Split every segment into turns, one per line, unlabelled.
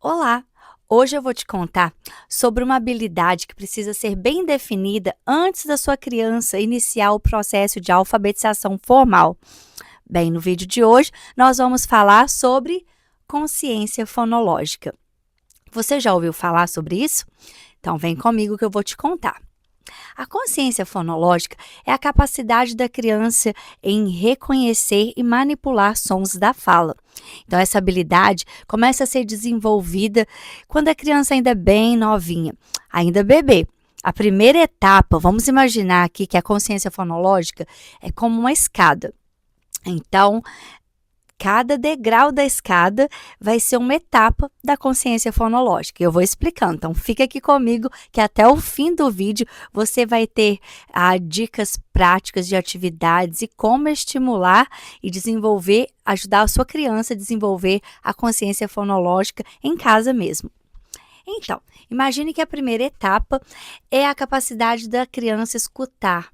Olá! Hoje eu vou te contar sobre uma habilidade que precisa ser bem definida antes da sua criança iniciar o processo de alfabetização formal. Bem, no vídeo de hoje nós vamos falar sobre consciência fonológica. Você já ouviu falar sobre isso? Então vem comigo que eu vou te contar. A consciência fonológica é a capacidade da criança em reconhecer e manipular sons da fala. Então, essa habilidade começa a ser desenvolvida quando a criança ainda é bem novinha, ainda bebê. A primeira etapa, vamos imaginar aqui que a consciência fonológica é como uma escada. Então, cada degrau da escada vai ser uma etapa da consciência fonológica. Eu vou explicando, então fica aqui comigo que até o fim do vídeo você vai ter dicas práticas de atividades e como estimular e desenvolver, ajudar a sua criança a desenvolver a consciência fonológica em casa mesmo. Então, imagine que a primeira etapa é a capacidade da criança escutar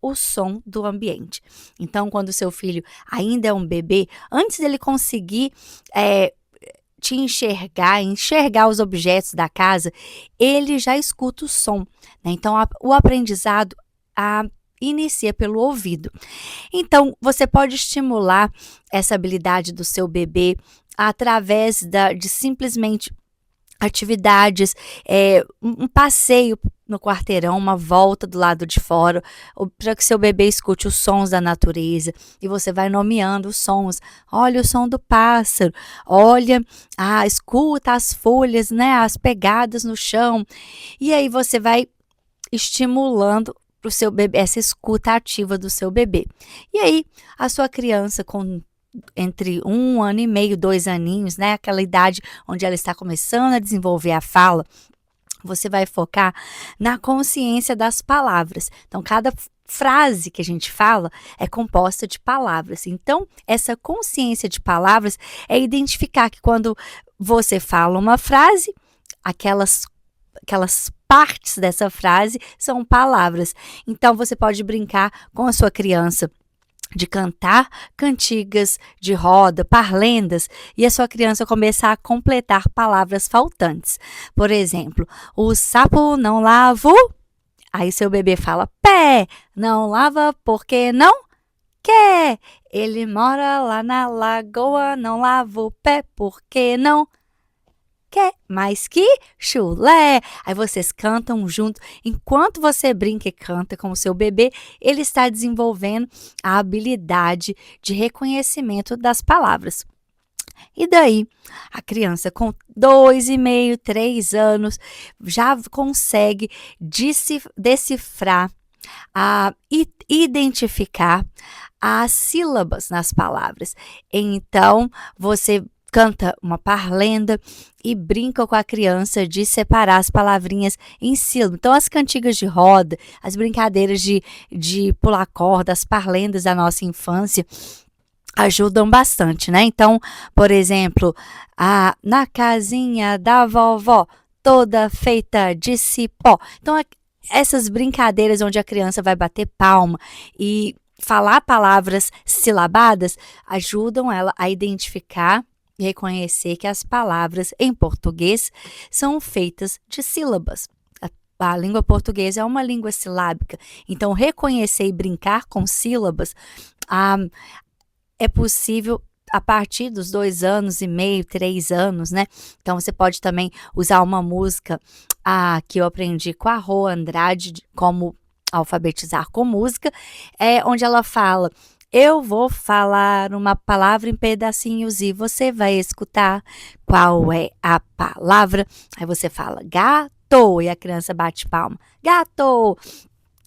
o som do ambiente. Então, quando o seu filho ainda é um bebê, antes dele conseguir te enxergar os objetos da casa, ele já escuta o som, né? Então, o aprendizado inicia pelo ouvido. Então, você pode estimular essa habilidade do seu bebê através de simplesmente atividades, um passeio no quarteirão, uma volta do lado de fora, para que seu bebê escute os sons da natureza, e você vai nomeando os sons. Olha o som do pássaro, olha, escuta as folhas, né, as pegadas no chão, e aí você vai estimulando para o seu bebê, essa escuta ativa do seu bebê. E aí, a sua criança com entre 1 ano e meio, 2 aninhos, né? Aquela idade onde ela está começando a desenvolver a fala, você vai focar na consciência das palavras. Então, cada frase que a gente fala é composta de palavras. Então, essa consciência de palavras é identificar que quando você fala uma frase, aquelas partes dessa frase são palavras. Então, você pode brincar com a sua criança de cantar cantigas de roda, parlendas, e a sua criança começar a completar palavras faltantes. Por exemplo, o sapo não lava Aí seu bebê fala pé, não lava porque não quer. Ele mora lá na lagoa, não lava o pé porque não quer mais que chulé. Aí vocês cantam junto. Enquanto você brinca e canta com o seu bebê, ele está desenvolvendo a habilidade de reconhecimento das palavras. E daí, a criança com 2,5, 3 anos já consegue decifrar, identificar as sílabas nas palavras. Então, você canta uma parlenda e brinca com a criança de separar as palavrinhas em sílabas. Então, as cantigas de roda, as brincadeiras de pular corda, as parlendas da nossa infância ajudam bastante, né? Então, por exemplo, na casinha da vovó, toda feita de cipó. Então, essas brincadeiras onde a criança vai bater palma e falar palavras silabadas ajudam ela a identificar e reconhecer que as palavras em português são feitas de sílabas. A língua portuguesa é uma língua silábica, então reconhecer e brincar com sílabas é possível a partir dos 2,5 anos, 3 anos, né? Então você pode também usar uma música que eu aprendi com a Rô Andrade, como alfabetizar com música, onde ela fala: eu vou falar uma palavra em pedacinhos e você vai escutar qual é a palavra. Aí você fala gato e a criança bate palma. Gato!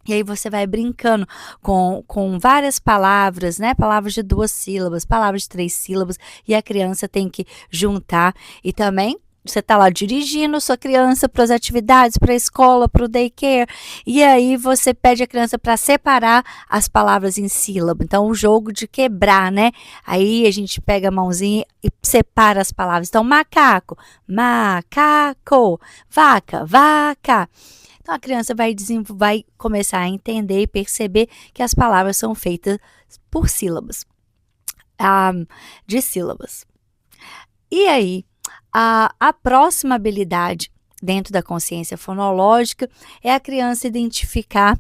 E aí você vai brincando com várias palavras, né? Palavras de 2 sílabas, palavras de 3 sílabas, e a criança tem que juntar. E também você está lá dirigindo sua criança para as atividades, para a escola, para o daycare, e aí você pede a criança para separar as palavras em sílaba. Então, o jogo de quebrar, né? Aí a gente pega a mãozinha e separa as palavras. Então, macaco, macaco, vaca, vaca. Então, a criança vai começar a entender e perceber que as palavras são feitas por sílabas, de sílabas. E aí, A próxima habilidade dentro da consciência fonológica é a criança identificar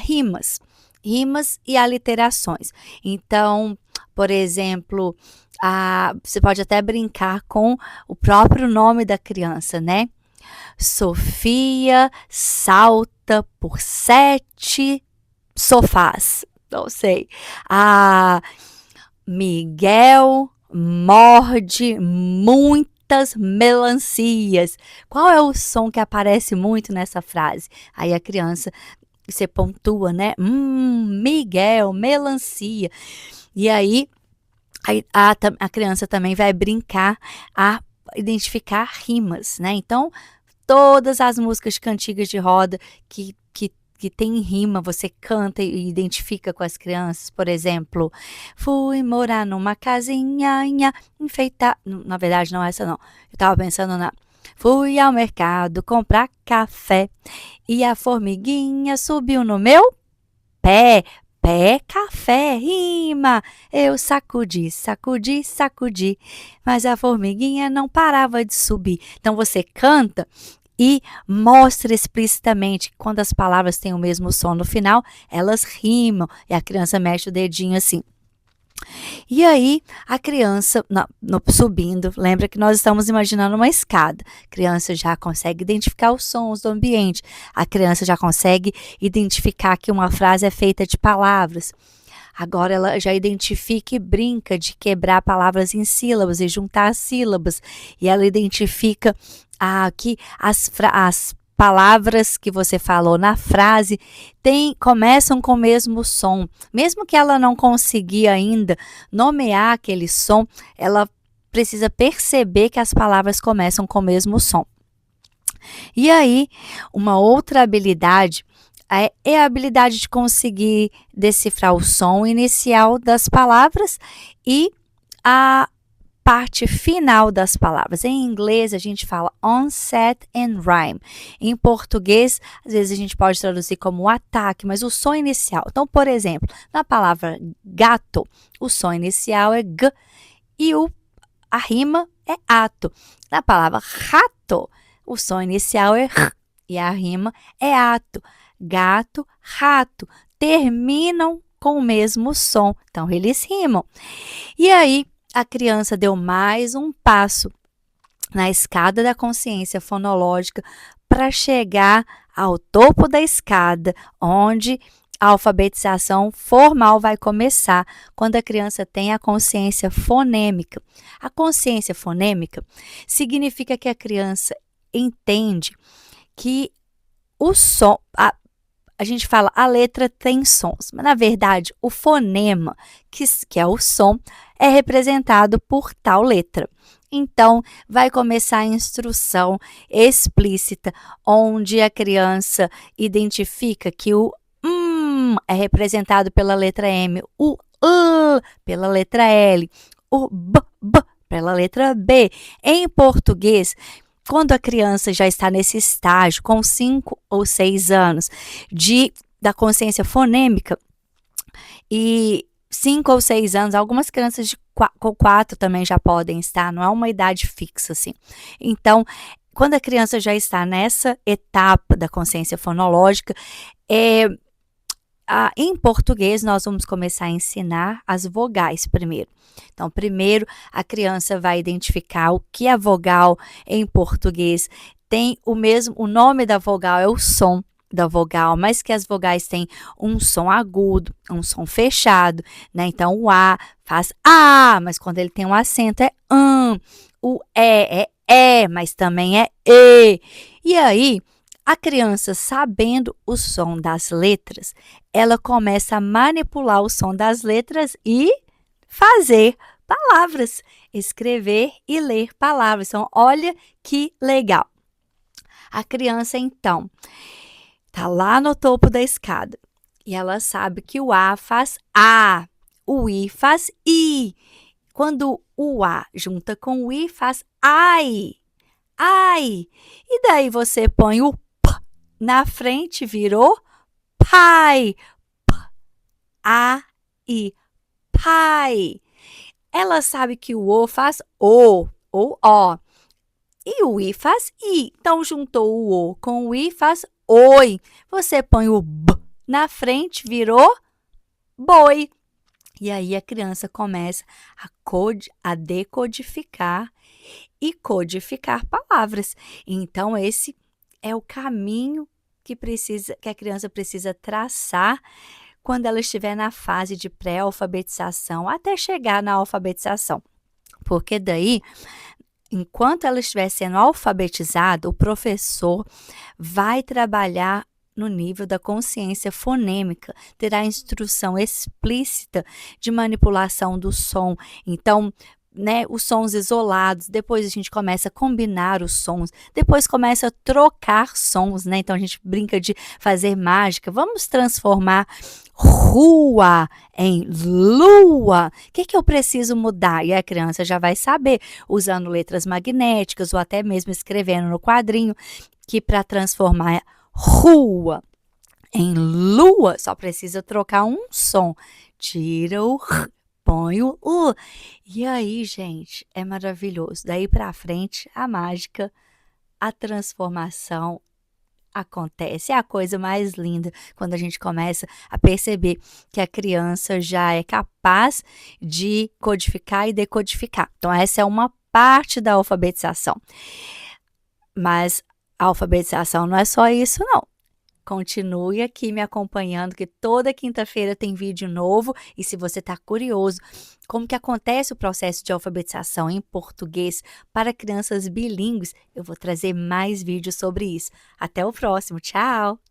rimas e aliterações. Então, por exemplo, você pode até brincar com o próprio nome da criança, né? Sofia salta por 7 sofás. Não sei. Miguel morde muitas melancias. Qual é o som que aparece muito nessa frase? Aí a criança, você pontua, né? Miguel, melancia. E aí a criança também vai brincar a identificar rimas, né? Então, todas as músicas de cantigas de roda que tem rima, você canta e identifica com as crianças. Por exemplo, fui morar numa casinha enfeitada. Na verdade, não é essa não. Eu estava pensando fui ao mercado comprar café e a formiguinha subiu no meu pé. Pé, café, rima. Eu sacudi, sacudi, sacudi, mas a formiguinha não parava de subir. Então você canta e mostra explicitamente que quando as palavras têm o mesmo som no final, elas rimam. E a criança mexe o dedinho assim. E aí, a criança, subindo, lembra que nós estamos imaginando uma escada. A criança já consegue identificar os sons do ambiente. A criança já consegue identificar que uma frase é feita de palavras. Agora ela já identifica e brinca de quebrar palavras em sílabas e juntar sílabas. E ela identifica que as palavras que você falou na frase começam com o mesmo som. Mesmo que ela não consiga ainda nomear aquele som, ela precisa perceber que as palavras começam com o mesmo som. E aí, uma outra habilidade é a habilidade de conseguir decifrar o som inicial das palavras e a parte final das palavras. Em inglês, a gente fala onset and rhyme. Em português, às vezes a gente pode traduzir como ataque, mas o som inicial. Então, por exemplo, na palavra gato, o som inicial é G e a rima é ato. Na palavra rato, o som inicial é R e a rima é ato. Gato, rato, terminam com o mesmo som. Então, eles rimam. E aí, a criança deu mais um passo na escada da consciência fonológica para chegar ao topo da escada, onde a alfabetização formal vai começar quando a criança tem a consciência fonêmica. A consciência fonêmica significa que a criança entende que o som, a gente fala a letra tem sons, mas na verdade o fonema, que é o som, é representado por tal letra. Então, vai começar a instrução explícita, onde a criança identifica que o é representado pela letra M, o pela letra L, o B pela letra B. Em português, quando a criança já está nesse estágio, com 5 ou 6 anos, da consciência fonêmica, e 5 ou 6 anos, algumas crianças com 4 também já podem estar, não é uma idade fixa, assim. Então, quando a criança já está nessa etapa da consciência fonológica, em português, nós vamos começar a ensinar as vogais primeiro. Então, primeiro, a criança vai identificar o que a vogal em português tem o nome da vogal é o som da vogal, mas que as vogais têm um som agudo, um som fechado, né? Então, o A faz A, mas quando ele tem um acento é o é, mas também é E. E aí, a criança, sabendo o som das letras, ela começa a manipular o som das letras e fazer palavras, escrever e ler palavras. Então, olha que legal. A criança, então, está lá no topo da escada e ela sabe que o A faz A, o I faz I. Quando o A junta com o I, faz ai, ai. E daí você põe o na frente, virou pai. A-I, pai. Ela sabe que o O faz O ou O. E o I faz I. Então, juntou o O com o I, faz oi. Você põe o B na frente, virou boi. E aí a criança começa a decodificar e codificar palavras. Então, esse é o caminho que a criança precisa traçar quando ela estiver na fase de pré-alfabetização, até chegar na alfabetização. Porque daí, enquanto ela estiver sendo alfabetizada, o professor vai trabalhar no nível da consciência fonêmica, terá instrução explícita de manipulação do som. Então, né, os sons isolados, depois a gente começa a combinar os sons, depois começa a trocar sons, né? Então a gente brinca de fazer mágica. Vamos transformar rua em lua. O que eu preciso mudar? E a criança já vai saber, usando letras magnéticas ou até mesmo escrevendo no quadrinho, que para transformar rua em lua só precisa trocar um som. Tira o r, põe o u. E aí, gente, é maravilhoso. Daí para frente, a mágica, a transformação acontece. É a coisa mais linda quando a gente começa a perceber que a criança já é capaz de codificar e decodificar. Então, essa é uma parte da alfabetização. Mas a alfabetização não é só isso, não. Continue aqui me acompanhando, que toda quinta-feira tem vídeo novo. E se você está curioso como que acontece o processo de alfabetização em português para crianças bilíngues, eu vou trazer mais vídeos sobre isso. Até o próximo. Tchau!